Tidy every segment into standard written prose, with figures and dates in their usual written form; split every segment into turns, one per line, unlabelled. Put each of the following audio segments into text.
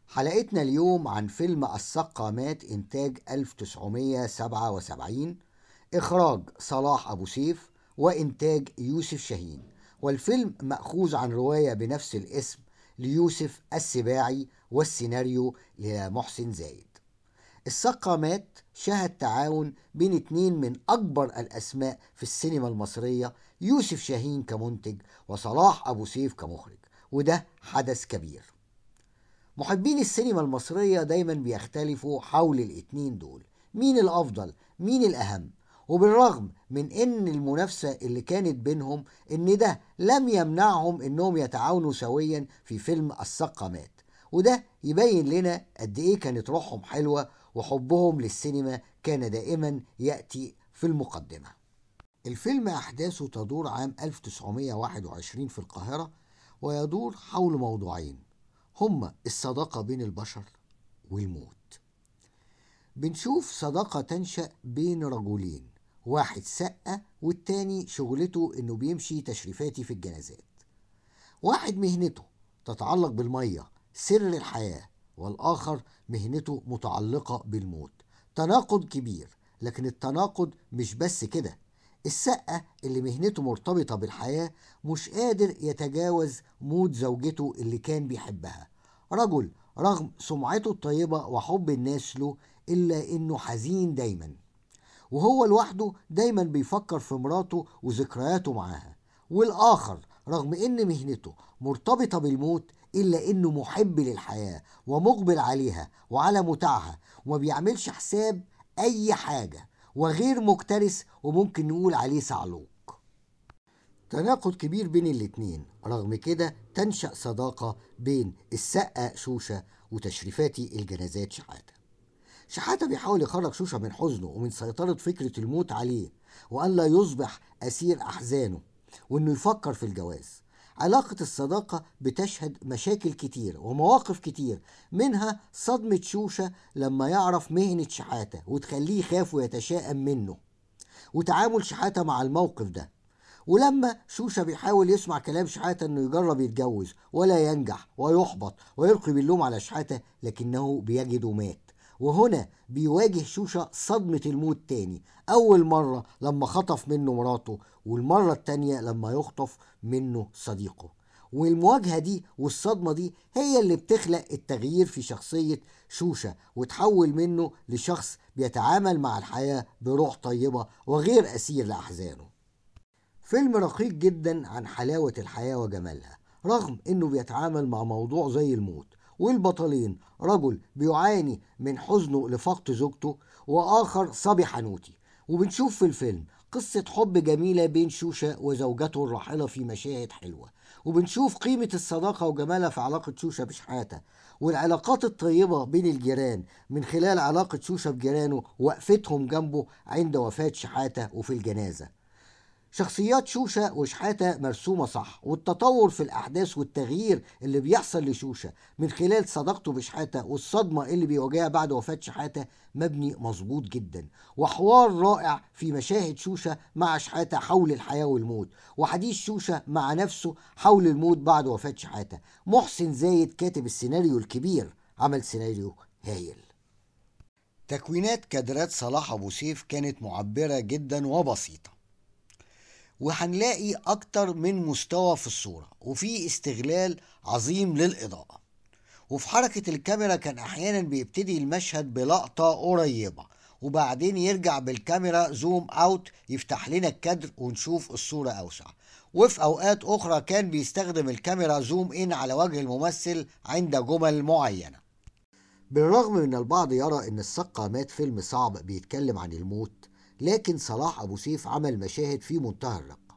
حلقتنا اليوم عن فيلم السقامات إنتاج 1977، إخراج صلاح أبو سيف وإنتاج يوسف شاهين. والفيلم مأخوذ عن رواية بنفس الاسم ليوسف السباعي والسيناريو لمحسن زايد. السقامات شهد تعاون بين اتنين من أكبر الأسماء في السينما المصرية، يوسف شاهين كمنتج وصلاح أبو سيف كمخرج، وده حدث كبير. محبين السينما المصرية دايما بيختلفوا حول الاتنين دول، مين الأفضل مين الأهم. وبالرغم من ان المنافسة اللي كانت بينهم، ان ده لم يمنعهم انهم يتعاونوا سويا في فيلم السقامات، وده يبين لنا قد ايه كانت روحهم حلوة وحبهم للسينما كان دائما يأتي في المقدمة. الفيلم أحداثه تدور عام 1921 في القاهرة، ويدور حول موضوعين هما الصداقة بين البشر والموت. بنشوف صداقة تنشأ بين رجلين، واحد سقة والتاني شغلته انه بيمشي تشريفاتي في الجنازات. واحد مهنته تتعلق بالمية سر الحياة، والآخر مهنته متعلقة بالموت. تناقض كبير، لكن التناقض مش بس كده. السقة اللي مهنته مرتبطة بالحياة مش قادر يتجاوز موت زوجته اللي كان بيحبها، رجل رغم سمعته الطيبة وحب الناس له إلا إنه حزين دايما، وهو لوحده دايما بيفكر في مراته وذكرياته معاها. والآخر رغم إن مهنته مرتبطة بالموت إلا إنه محب للحياة ومقبل عليها وعلى متعها، وما بيعملش حساب أي حاجة، وغير مكترث وممكن نقول عليه صعلوك. تناقض كبير بين الاتنين، رغم كده تنشأ صداقة بين السقة شوشة وتشريفاتي الجنازات شحاتة بيحاول يخرج شوشة من حزنه ومن سيطرة فكرة الموت عليه، وأن لا يصبح أسير أحزانه، وأنه يفكر في الجواز. علاقة الصداقة بتشهد مشاكل كتير ومواقف كتير، منها صدمة شوشة لما يعرف مهنة شحاتة وتخليه يخاف ويتشائم منه، وتعامل شحاتة مع الموقف ده. ولما شوشة بيحاول يسمع كلام شحاتة انه يجرب يتجوز ولا ينجح ويحبط ويلقي باللوم على شحاتة، لكنه بيجده مات. وهنا بيواجه شوشة صدمة الموت تاني، أول مرة لما خطف منه مراته، والمرة التانية لما يخطف منه صديقه. والمواجهة دي والصدمة دي هي اللي بتخلق التغيير في شخصية شوشة، وتحول منه لشخص بيتعامل مع الحياة بروح طيبة وغير أسير لأحزانه. فيلم رقيق جدا عن حلاوة الحياة وجمالها، رغم انه بيتعامل مع موضوع زي الموت. والبطلين رجل بيعاني من حزنه لفقد زوجته، واخر صبي حنوتي. وبنشوف في الفيلم قصة حب جميلة بين شوشة وزوجته الراحلة في مشاهد حلوة، وبنشوف قيمة الصداقة وجمالها في علاقة شوشة بشحاتة، والعلاقات الطيبة بين الجيران من خلال علاقة شوشة بجيرانه وقفتهم جنبه عند وفاة شحاتة وفي الجنازة. شخصيات شوشة وشحاتة مرسومة صح، والتطور في الأحداث والتغيير اللي بيحصل لشوشة من خلال صداقته بشحاتة والصدمة اللي بيواجهها بعد وفاة شحاتة مبني مظبوط جدا. وحوار رائع في مشاهد شوشة مع شحاتة حول الحياة والموت، وحديث شوشة مع نفسه حول الموت بعد وفاة شحاتة. محسن زايد كاتب السيناريو الكبير عمل سيناريو هايل. تكوينات كادرات صلاح أبو سيف كانت معبرة جدا وبسيطة، وهنلاقي أكتر من مستوى في الصورة، وفي استغلال عظيم للإضاءة. وفي حركة الكاميرا كان أحيانا بيبتدي المشهد بلقطة قريبة، وبعدين يرجع بالكاميرا زوم أوت يفتح لنا الكادر ونشوف الصورة أوسع. وفي أوقات أخرى كان بيستخدم الكاميرا زوم إن على وجه الممثل عند جمل معينة. بالرغم من البعض يرى إن السقامات فيلم صعب بيتكلم عن الموت، لكن صلاح أبو سيف عمل مشاهد في منتهى الرقة.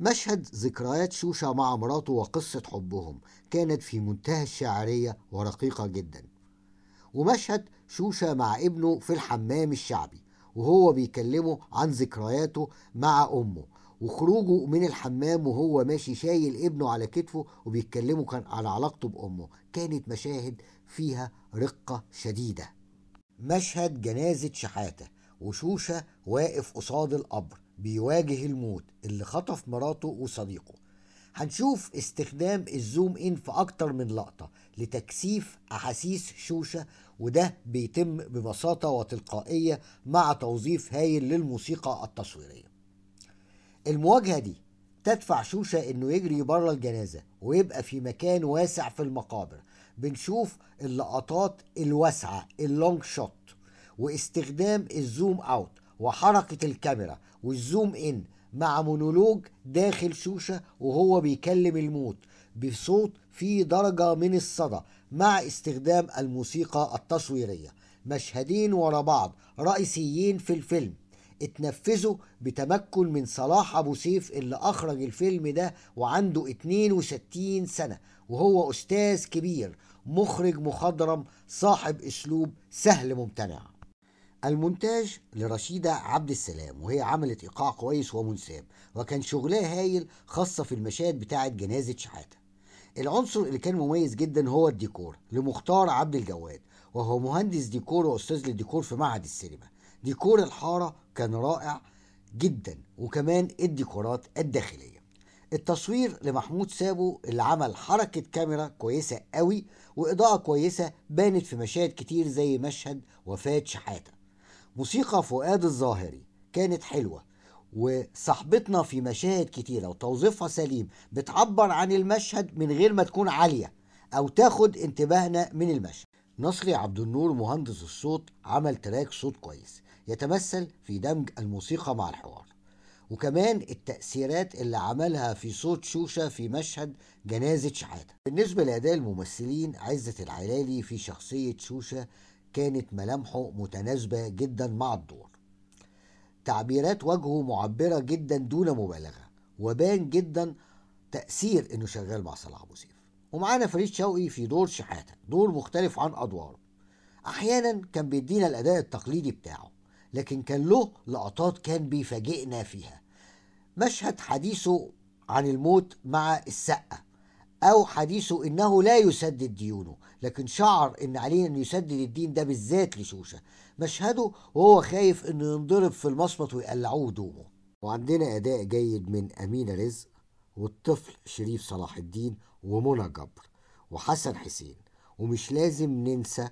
مشهد ذكريات شوشة مع مراته وقصة حبهم كانت في منتهى الشاعرية ورقيقة جدا. ومشهد شوشة مع ابنه في الحمام الشعبي وهو بيكلمه عن ذكرياته مع أمه، وخروجه من الحمام وهو ماشي شايل ابنه على كتفه وبيتكلموا كان على علاقته بأمه، كانت مشاهد فيها رقة شديدة. مشهد جنازة شحاتة وشوشة واقف قصاد القبر بيواجه الموت اللي خطف مراته وصديقه، هنشوف استخدام الزوم ان في اكتر من لقطة لتكثيف احاسيس شوشة، وده بيتم ببساطة وتلقائية مع توظيف هايل للموسيقى التصويرية. المواجهة دي تدفع شوشة انه يجري بره الجنازة ويبقى في مكان واسع في المقابر. بنشوف اللقطات الواسعة اللونج شوت، واستخدام الزوم اوت وحركة الكاميرا والزوم ان مع مونولوج داخل شوشة وهو بيكلم الموت بصوت فيه درجة من الصدى مع استخدام الموسيقى التصويرية. مشهدين ورا بعض رئيسيين في الفيلم اتنفذوا بتمكن من صلاح أبو سيف اللي أخرج الفيلم ده وعنده 62 سنة، وهو أستاذ كبير مخرج مخضرم صاحب أسلوب سهل ممتنع. المونتاج لرشيدة عبد السلام، وهي عملت إيقاع كويس ومنساب، وكان شغلها هايل خاصة في المشاهد بتاعة جنازة شحاتة. العنصر اللي كان مميز جدا هو الديكور لمختار عبد الجواد، وهو مهندس ديكور وأستاذ للديكور في معهد السينما. ديكور الحارة كان رائع جدا، وكمان الديكورات الداخلية. التصوير لمحمود سابو اللي عمل حركة كاميرا كويسة قوي وإضاءة كويسة بانت في مشاهد كتير زي مشهد وفاة شحاتة. موسيقى فؤاد الظاهري كانت حلوة، وصاحبتنا في مشاهد كتيرة وتوظيفها سليم بتعبر عن المشهد من غير ما تكون عالية أو تاخد انتباهنا من المشهد. نصري عبد النور مهندس الصوت عمل تراك صوت كويس يتمثل في دمج الموسيقى مع الحوار، وكمان التأثيرات اللي عملها في صوت شوشة في مشهد جنازة شحاتة. بالنسبة لأداء الممثلين، عزت العلالي في شخصية شوشة كانت ملامحه متناسبة جدا مع الدور، تعبيرات وجهه معبرة جدا دون مبالغة، وبان جدا تأثير انه شغال مع صلاح أبو سيف. ومعانا فريد شوقي في دور شحاتة، دور مختلف عن أدواره. أحيانا كان بيدينا الأداء التقليدي بتاعه، لكن كان له لقطات كان بيفاجئنا فيها. مشهد حديثه عن الموت مع السقة، أو حديثه إنه لا يسدد ديونه، لكن شعر إن عليه أن يسدد الدين ده بالذات لشوشة. مشهده وهو خايف إنه ينضرب في المصمت ويقلعوه هدومه. وعندنا أداء جيد من أمينة رزق والطفل شريف صلاح الدين ومنى جبر وحسن حسين، ومش لازم ننسى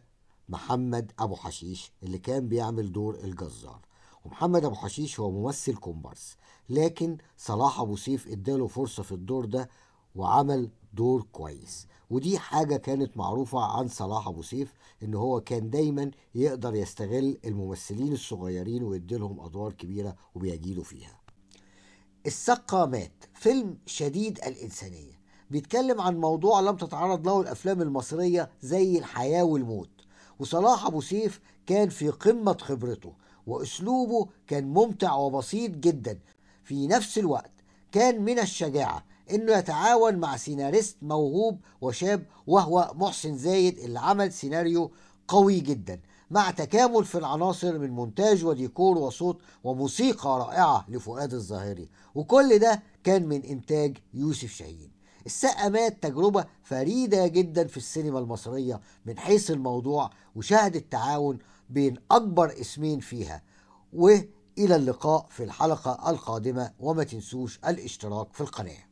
محمد أبو حشيش اللي كان بيعمل دور الجزار. ومحمد أبو حشيش هو ممثل كومبارس، لكن صلاح أبو سيف اداله فرصة في الدور ده وعمل دور كويس. ودي حاجة كانت معروفة عن صلاح أبو سيف، إن هو كان دايما يقدر يستغل الممثلين الصغيرين ويديلهم أدوار كبيرة وبيجيله فيها. السقا مات فيلم شديد الإنسانية، بيتكلم عن موضوع لم تتعرض له الأفلام المصرية زي الحياة والموت، وصلاح أبو سيف كان في قمة خبرته وأسلوبه كان ممتع وبسيط جدا. في نفس الوقت كان من الشجاعة انه يتعاون مع سيناريست موهوب وشاب وهو محسن زايد اللي عمل سيناريو قوي جدا مع تكامل في العناصر من مونتاج وديكور وصوت وموسيقى رائعة لفؤاد الظاهري، وكل ده كان من إنتاج يوسف شاهين. السقا مات تجربة فريدة جدا في السينما المصرية من حيث الموضوع، وشهدت تعاون بين أكبر اسمين فيها. وإلى اللقاء في الحلقة القادمة، وما تنسوش الاشتراك في القناة.